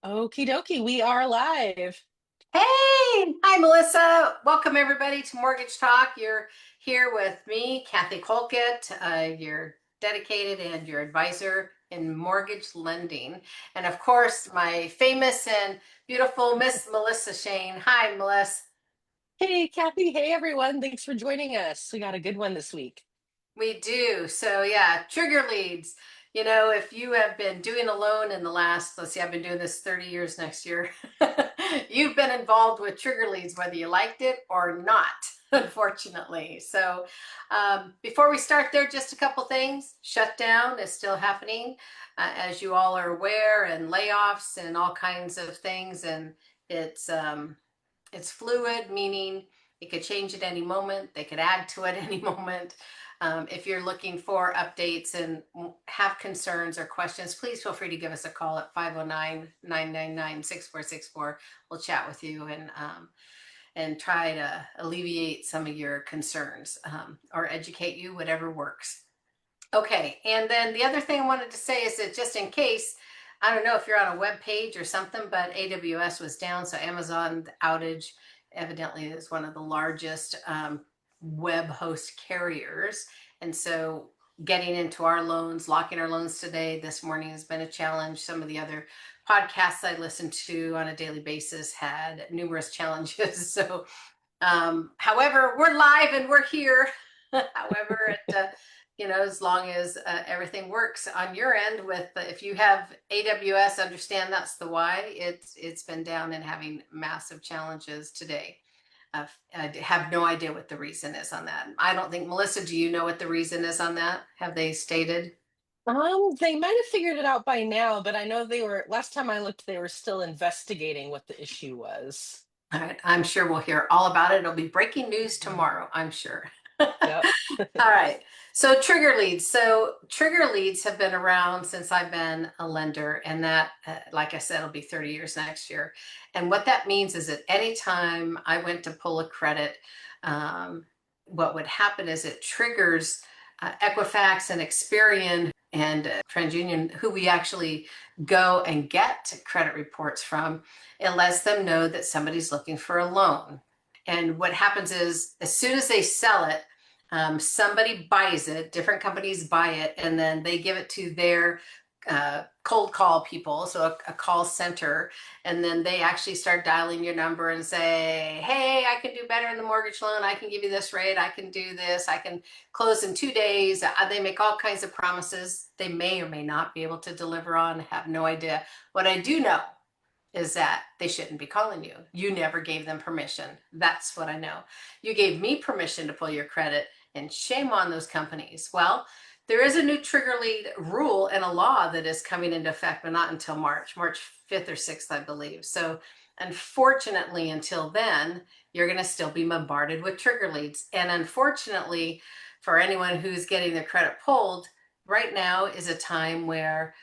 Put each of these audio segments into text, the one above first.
Okie dokie, we are live. Hey, hi Melissa. Welcome everybody to Mortgage Talk. You're here with me, Kathy Colkitt, your dedicated and your advisor in mortgage lending. And of course, my famous and beautiful Miss Melissa Shane. Hi, Melissa. Hey, Kathy. Hey, everyone. Thanks for joining us. We got a good one this week. We do. So yeah, trigger leads. You know, if you have been doing a loan in the last, let's see, I've been doing this 30 years next year. You've been involved with trigger leads, whether you liked it or not, unfortunately. So before we start there, just a couple things. Shutdown is still happening, as you all are aware, and layoffs and all kinds of things. And it's fluid, meaning it could change at any moment. They could add to it any moment. If you're looking for updates and have concerns or questions, please feel free to give us a call at 509-999-6464. We'll chat with you and try to alleviate some of your concerns or educate you, whatever works. Okay, and then the other thing I wanted to say is that just in case, I don't know if you're on a web page or something, but AWS was down, so Amazon outage evidently is one of the largest web host carriers. And so getting into our loans, locking our loans today, this morning has been a challenge. Some of the other podcasts I listened to on a daily basis had numerous challenges. So, however, we're live and we're here. However, as long as everything works on your end with, if you have AWS, understand that's the why it's been down and having massive challenges today. I have no idea what the reason is on that. I don't think, Melissa, do you know what the reason is on that? Have they stated? They might have figured it out by now, but I know last time I looked, they were still investigating what the issue was. All right, I'm sure we'll hear all about it. It'll be breaking news tomorrow, I'm sure. Yep. All right. So trigger leads. So trigger leads have been around since I've been a lender, and that, like I said, will be 30 years next year. And what that means is that anytime I went to pull a credit, what would happen is it triggers Equifax and Experian and TransUnion, who we actually go and get credit reports from. It lets them know that somebody's looking for a loan. And what happens is, as soon as they sell it, somebody buys it, different companies buy it, and then they give it to their cold call people, so a call center, and then they actually start dialing your number and say, hey, I can do better in the mortgage loan. I can give you this rate. I can do this. I can close in 2 days. They make all kinds of promises they may or may not be able to deliver on. Have no idea. What I do know is that they shouldn't be calling you. You never gave them permission. That's what I know. You gave me permission to pull your credit, and shame on those companies. Well, there is a new trigger lead rule and a law that is coming into effect, but not until March 5th or 6th, I believe. So unfortunately, until then, you're going to still be bombarded with trigger leads. And unfortunately, for anyone who's getting their credit pulled, right now is a time where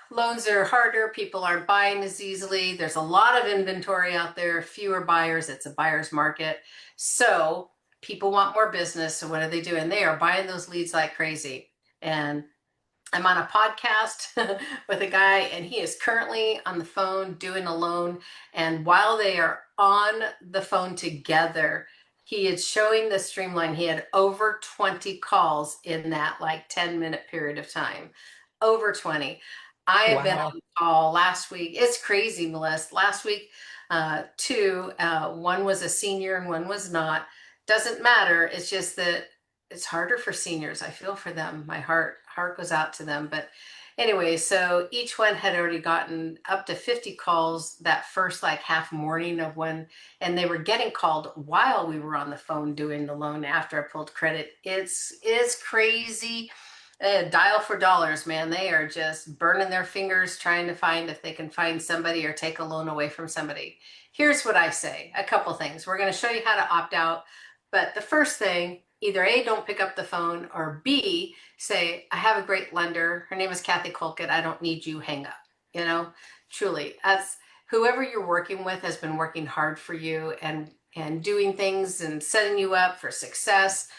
loans are harder. People aren't buying as easily. There's a lot of inventory out there, fewer buyers. It's a buyer's market. So people want more business. So what are they doing? They are buying those leads like crazy. And I'm on a podcast with a guy, and he is currently on the phone doing a loan. And while they are on the phone together, he is showing the streamline. He had over 20 calls in that like 10-minute period of time. Over 20. I have been Wow. on call last week. It's crazy, Melissa. Last week, two, one was a senior and one was not. Doesn't matter. It's just that it's harder for seniors. I feel for them. My heart goes out to them. But anyway, so each one had already gotten up to 50 calls that first like half morning of when, and they were getting called while we were on the phone doing the loan after I pulled credit. It's crazy. Dial for dollars, man. They are just burning their fingers trying to find if they can find somebody or take a loan away from somebody. Here's what I say. A couple things. We're going to show you how to opt out. But the first thing, either A, don't pick up the phone, or B, say, I have a great lender. Her name is Kathy Colkitt. I don't need you. Hang up. Truly, as whoever you're working with has been working hard for you and doing things and setting you up for success.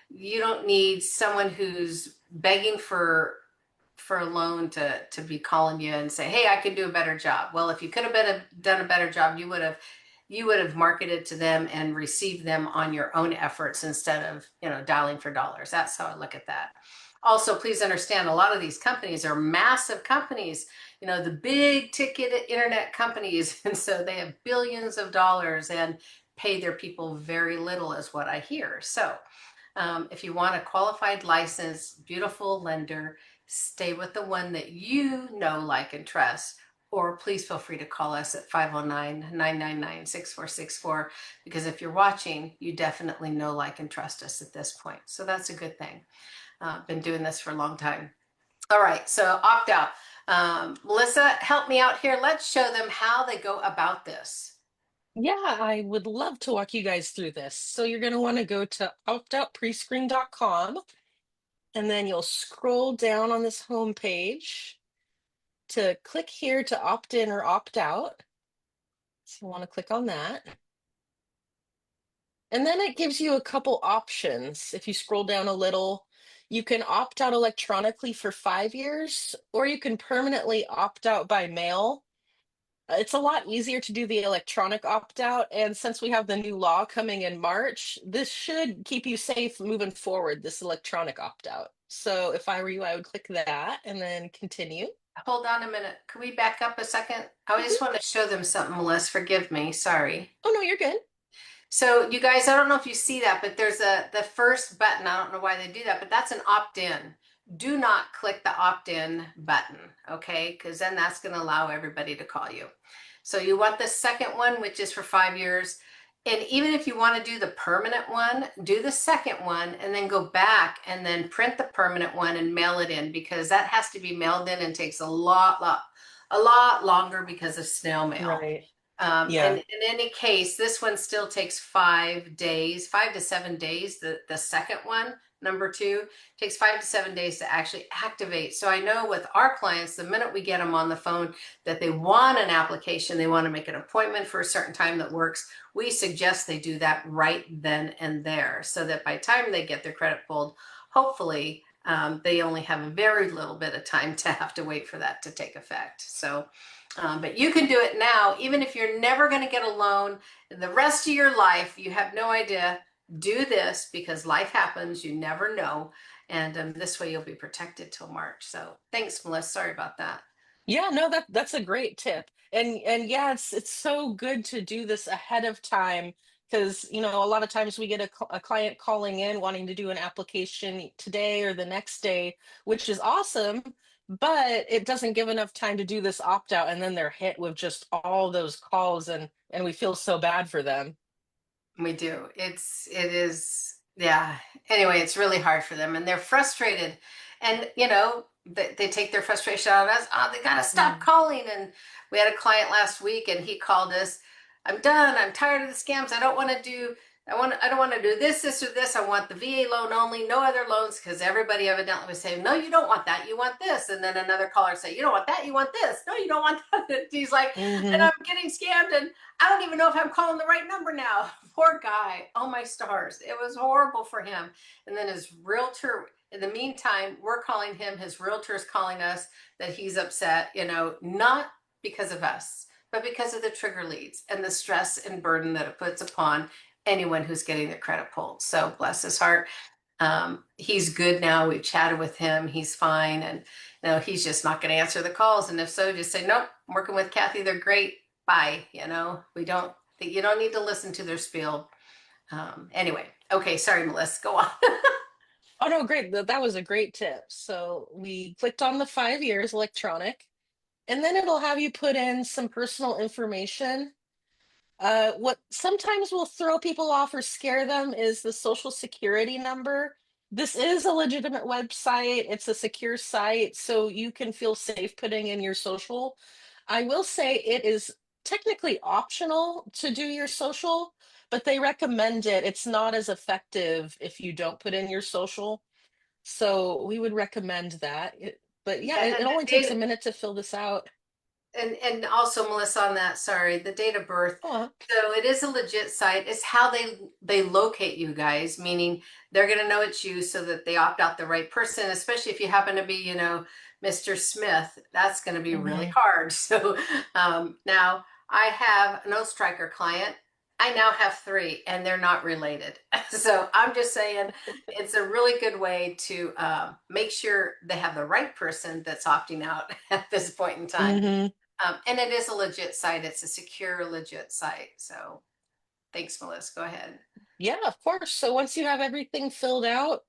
You don't need someone who's begging for for a loan to be calling you and say, hey, I can do a better job. Well, if you could have done a better job, you would have marketed to them and received them on your own efforts instead of, dialing for dollars. That's how I look at that. Also, please understand, a lot of these companies are massive companies, the big ticket internet companies. And so they have billions of dollars and pay their people very little, is what I hear. So if you want a qualified, licensed, beautiful lender, stay with the one that you know, like, and trust. Or please feel free to call us at 509-999-6464, because if you're watching, you definitely know, like, and trust us at this point. So that's a good thing. Been doing this for a long time. All right, so opt out. Melissa, help me out here. Let's show them how they go about this. Yeah, I would love to walk you guys through this. So you're going to want to go to optoutprescreen.com, and then you'll scroll down on this home page to click here to opt in or opt out. So you want to click on that. And then it gives you a couple options. If you scroll down a little, you can opt out electronically for 5 years, or you can permanently opt out by mail. It's a lot easier to do the electronic opt out. And since we have the new law coming in March, this should keep you safe moving forward, this electronic opt out. So if I were you, I would click that and then continue. Hold on a minute. Can we back up a second? I just Mhm. want to show them something, Melissa. Forgive me. Sorry. Oh, no, you're good. So you guys, I don't know if you see that, but there's the first button. I don't know why they do that, but that's an opt-in. Do not click the opt-in button, okay? Because then that's going to allow everybody to call you. So you want the second one, which is for 5 years. And even if you want to do the permanent one, do the second one and then go back and then print the permanent one and mail it in, because that has to be mailed in and takes a lot longer because of snail mail. Right. And Yeah. in any case, this one still takes 5 days, 5 to 7 days. The second one, number two, takes 5 to 7 days to actually activate. So I know with our clients, the minute we get them on the phone that they want an application, they want to make an appointment for a certain time that works, we suggest they do that right then and there, so that by the time they get their credit pulled, hopefully they only have a very little bit of time to have to wait for that to take effect. So but you can do it now, even if you're never going to get a loan the rest of your life. You have no idea. Do this, because life happens. You never know. And this way you'll be protected till March. So thanks, Melissa. Sorry about that. Yeah, no, that's a great tip. And yeah, it's so good to do this ahead of time, because a lot of times we get a client calling in wanting to do an application today or the next day, which is awesome, but it doesn't give enough time to do this opt out, and then they're hit with just all those calls, and we feel so bad for them. We do. It is, yeah. Anyway, it's really hard for them and they're frustrated. And, they take their frustration out on us. Oh, they got to stop Mm. calling. And we had a client last week and he called us. I'm done. I'm tired of the scams. I don't want to do this, or this. I want the VA loan only, no other loans, because everybody evidently was saying, no, you don't want that. You want this. And then another caller say, you don't want that. You want this. No, you don't want that. He's like, and Hmm. I'm getting scammed. And I don't even know if I'm calling the right number now. Poor guy. Oh, my stars. It was horrible for him. And then his realtor, in the meantime, we're calling him, his realtor is calling us that he's upset, not because of us, but because of the trigger leads and the stress and burden that it puts upon anyone who's getting their credit pulled. So bless his heart. He's good now. We've chatted with him. He's fine. And he's just not going to answer the calls. And if so, just say, nope, I'm working with Kathy. They're great. Bye. You don't need to listen to their spiel. Anyway. Okay. Sorry, Melissa, go on. Oh no, great. That was a great tip. So we clicked on the 5 years electronic, and then it'll have you put in some personal information. What sometimes will throw people off or scare them is the social security number. This is a legitimate website, it's a secure site, so you can feel safe putting in your social. I will say it is technically optional to do your social, but they recommend it. It's not as effective if you don't put in your social. So we would recommend that. But yeah, Yeah, it and only takes a minute to fill this out. and also, Melissa, on that, sorry, the date of birth. Oh, So it is a legit site. It's how they locate you guys, meaning they're going to know it's you so that they opt out the right person, especially if you happen to be, Mr. Smith, that's going to be really Hmm. hard. So now I have an O Striker client. I now have three, and they're not related. So I'm just saying it's a really good way to make sure they have the right person that's opting out at this point in time. Hmm. And it is a legit site. It's a secure, legit site. So thanks, Melissa. Go ahead. Yeah, of course. So once you have everything filled out,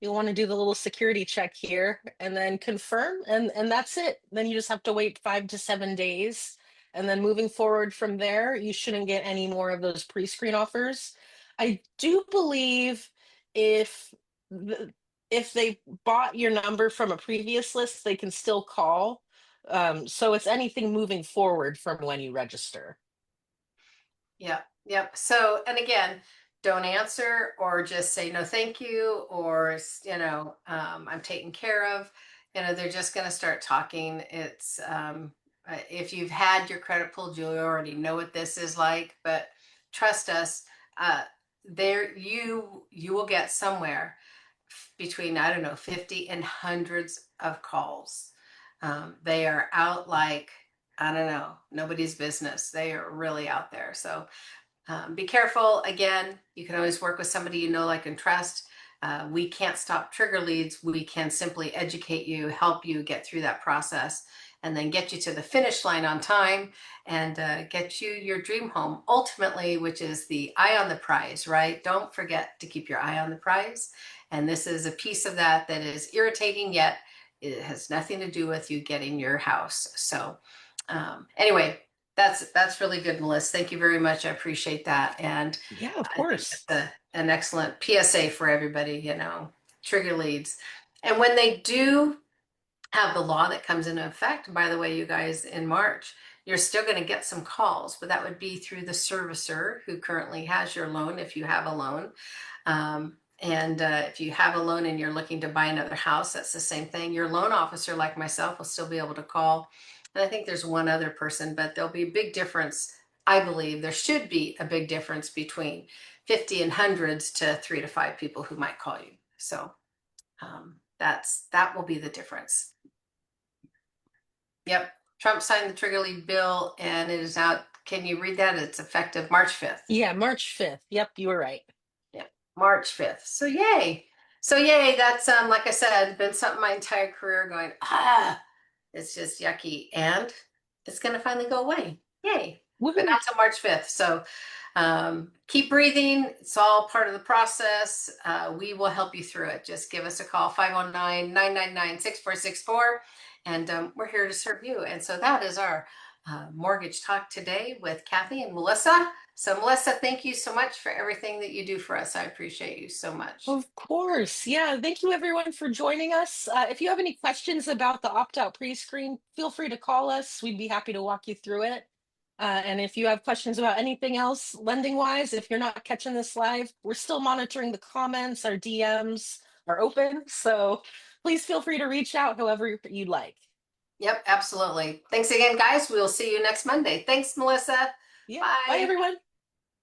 you'll want to do the little security check here and then confirm, and that's it. Then you just have to wait 5 to 7 days. And then moving forward from there, you shouldn't get any more of those pre-screen offers. I do believe if the, if they bought your number from a previous list, they can still call. So it's anything moving forward from when you register. Yep, yep. So, and again, don't answer or just say no, thank you, or I'm taken care of. They're just going to start talking. It's if you've had your credit pulled, you already know what this is like. But trust us, there you will get somewhere between, I don't know, 50 and hundreds of calls. They are out like, I don't know, nobody's business. They are really out there. So be careful. Again, you can always work with somebody you know, like, and trust. We can't stop trigger leads. We can simply educate you, help you get through that process, and then get you to the finish line on time and get you your dream home ultimately, which is the eye on the prize, right? Don't forget to keep your eye on the prize. And this is a piece of that that is irritating, yet it has nothing to do with you getting your house. So anyway, that's really good, Melissa. Thank you very much. I appreciate that. And Yeah, of I think course. that's an excellent PSA for everybody, trigger leads. And when they do have the law that comes into effect, by the way, you guys, in March, you're still going to get some calls, but that would be through the servicer who currently has your loan if you have a loan. And if you have a loan and you're looking to buy another house, that's the same thing. Your loan officer, like myself, will still be able to call. And I think there's one other person, but there'll be a big difference. I believe there should be a big difference between 50 and hundreds to 3 to 5 people who might call you. So that will be the difference. Yep. Trump signed the trigger lead bill and it is out. Can you read that? It's effective March 5th. Yeah, March 5th. Yep, you were right. Yeah, March 5th. So yay. So yay, that's like I said, been something my entire career going, it's just yucky. And it's gonna finally go away. Yay. But Woohoo. not till March 5th. So keep breathing. It's all part of the process. We will help you through it. Just give us a call, 509-999-6464. And we're here to serve you. And so that is our mortgage talk today with Kathy and Melissa. So Melissa, thank you so much for everything that you do for us. I appreciate you so much. Of course. Yeah. Thank you, everyone, for joining us. If you have any questions about the opt out pre screen, feel free to call us. We'd be happy to walk you through it. And if you have questions about anything else lending wise, if you're not catching this live, we're still monitoring the comments. Our DMs are open. So please feel free to reach out however you'd like. Yep, absolutely. Thanks again, guys. We'll see you next Monday. Thanks, Melissa. Yeah. Bye, Bye. everyone.